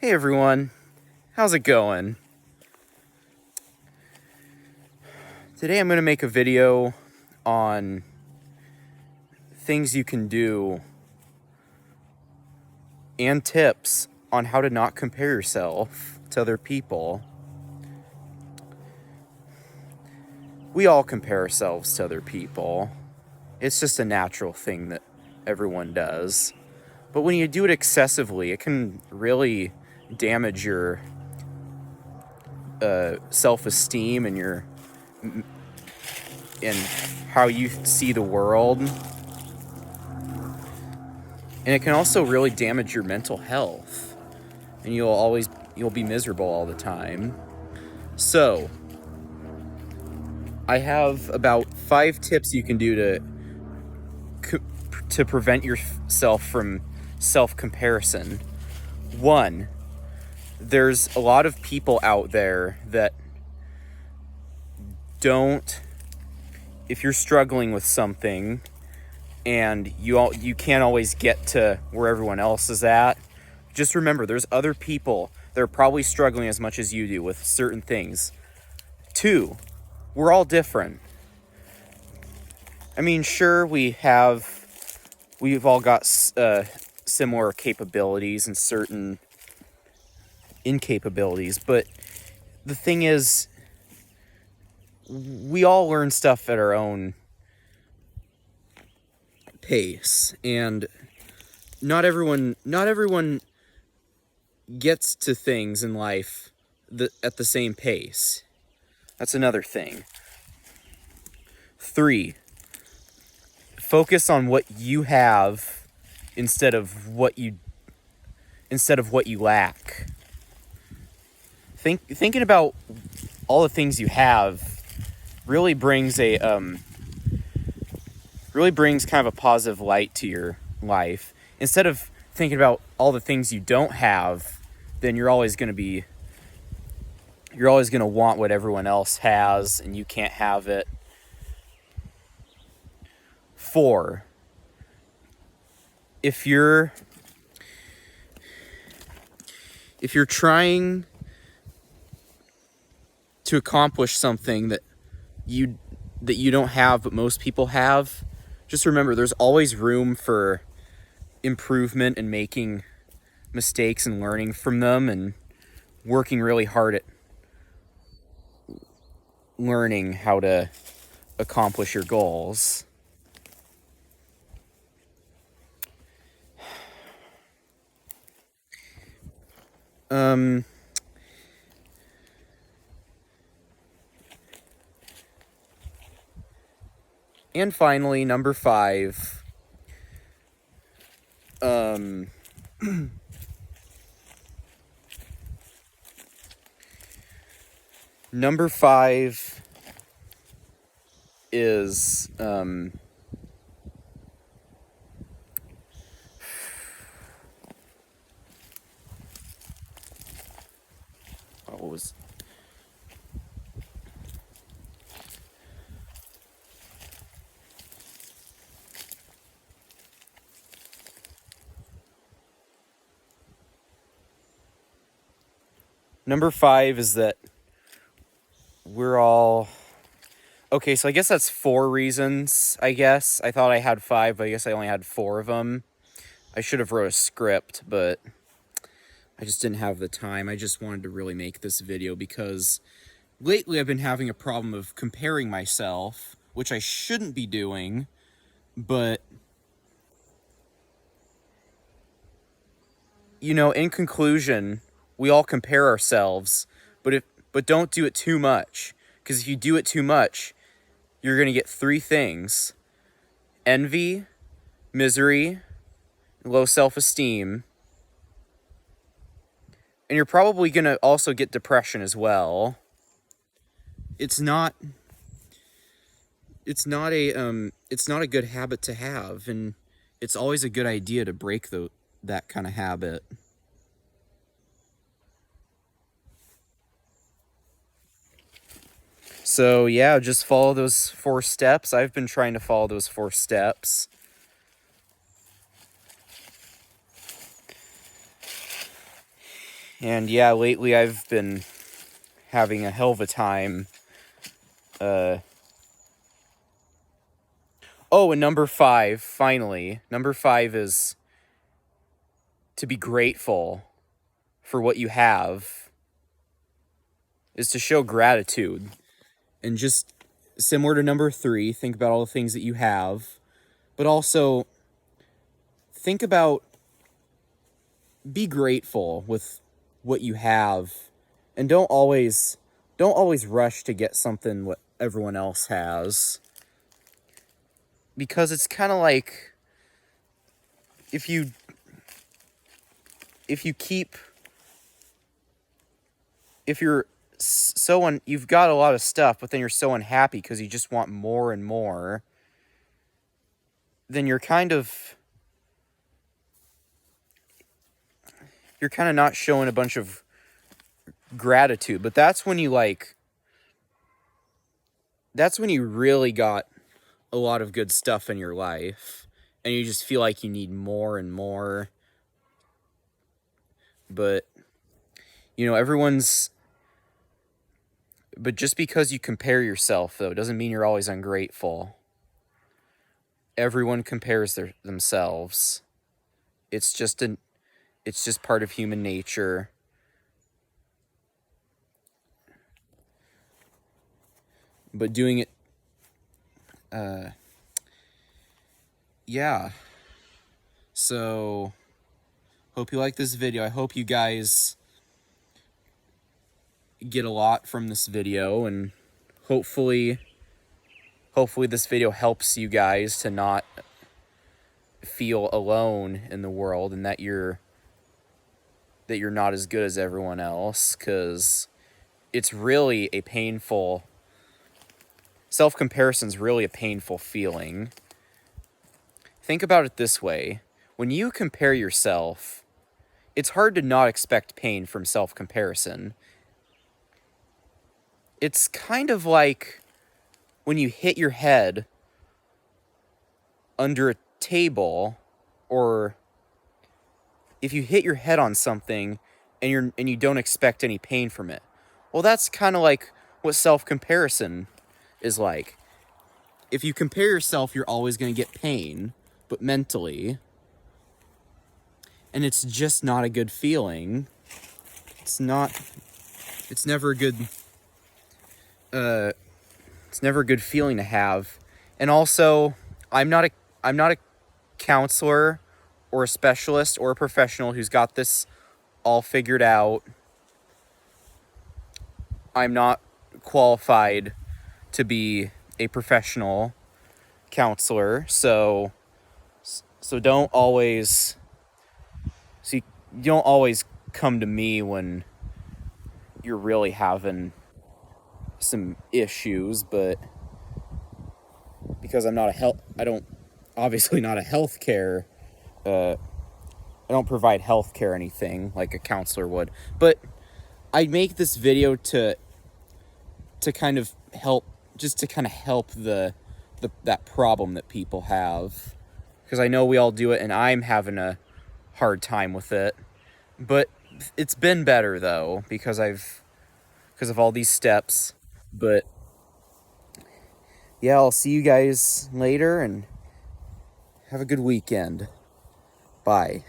Hey everyone, how's it going? Today I'm going to make a video on things you can do and tips on how to not compare yourself to other people. We all compare ourselves to other people. It's just a natural thing that everyone does. But when you do it excessively, it can really damage your self-esteem and how you see the world. And it can also really damage your mental health. And you'll be miserable all the time. So, I have about 5 tips you can do to prevent yourself from self-comparison. 1, there's a lot of people out there that if you're struggling with something and you can't always get to where everyone else is at, just remember there's other people that are probably struggling as much as you do with certain things. 2, we're all different. I mean, sure, we've all got similar capabilities and certain incapabilities, but the thing is, we all learn stuff at our own pace, and not everyone gets to things in life at the same pace. That's another thing. 3, focus on what you have instead of what you lack. Thinking about all the things you have really brings kind of a positive light to your life. Instead of thinking about all the things you don't have, then you're always going to want what everyone else has and you can't have it. 4, if you're trying to accomplish something that you don't have but most people have, just remember there's always room for improvement and making mistakes and learning from them and working really hard at learning how to accomplish your goals. And finally, number 5, number 5 is, what was... Number 5 is that we're all... Okay, so I guess that's 4 reasons, I guess. I thought I had 5, but I guess I only had 4 of them. I should have wrote a script, but I just didn't have the time. I just wanted to really make this video because lately I've been having a problem of comparing myself, which I shouldn't be doing, but... in conclusion, we all compare ourselves, but don't do it too much. Because if you do it too much, you're going to get 3 things: envy, misery, low self-esteem, and you're probably going to also get depression as well. It's not a good habit to have, and it's always a good idea to break that kind of habit. So yeah, just follow those 4 steps. I've been trying to follow those 4 steps. And yeah, lately I've been having a hell of a time. Oh, and number 5, finally. Number 5 is to be grateful for what you have, is to show gratitude. And just similar to number 3, think about all the things that you have, but also think about, be grateful with what you have, and don't always rush to get something what everyone else has, because it's kind of like if you keep, if you're you've got a lot of stuff, but then you're so unhappy because you just want more and more, then you're kind of not showing a bunch of gratitude. But that's when you really got a lot of good stuff in your life, and you just feel like you need more and more. But but just because you compare yourself, though, doesn't mean you're always ungrateful. Everyone compares themselves. It's just part of human nature. But doing it, yeah. So, hope you like this video. I hope you guys get a lot from this video, and hopefully this video helps you guys to not feel alone in the world, and that you're not as good as everyone else, because it's really a painful, self-comparison's really a painful feeling. Think about it this way: when you compare yourself, it's hard to not expect pain from self-comparison. It's kind of like when you hit your head under a table, or if you hit your head on something and you don't expect any pain from it. Well, that's kind of like what self-comparison is like. If you compare yourself, you're always going to get pain, but mentally. And it's just not a good feeling. It's never a good feeling to have. And also, I'm not a counselor or a specialist or a professional who's got this all figured out. I'm not qualified to be a professional counselor, so don't always come to me when you're really having some issues, but because I'm not obviously not a healthcare, I don't provide healthcare or anything like a counselor would, but I make this video to kind of help, that problem that people have, because I know we all do it, and I'm having a hard time with it. But it's been better, though, because of all these steps. But yeah, I'll see you guys later, and have a good weekend. Bye.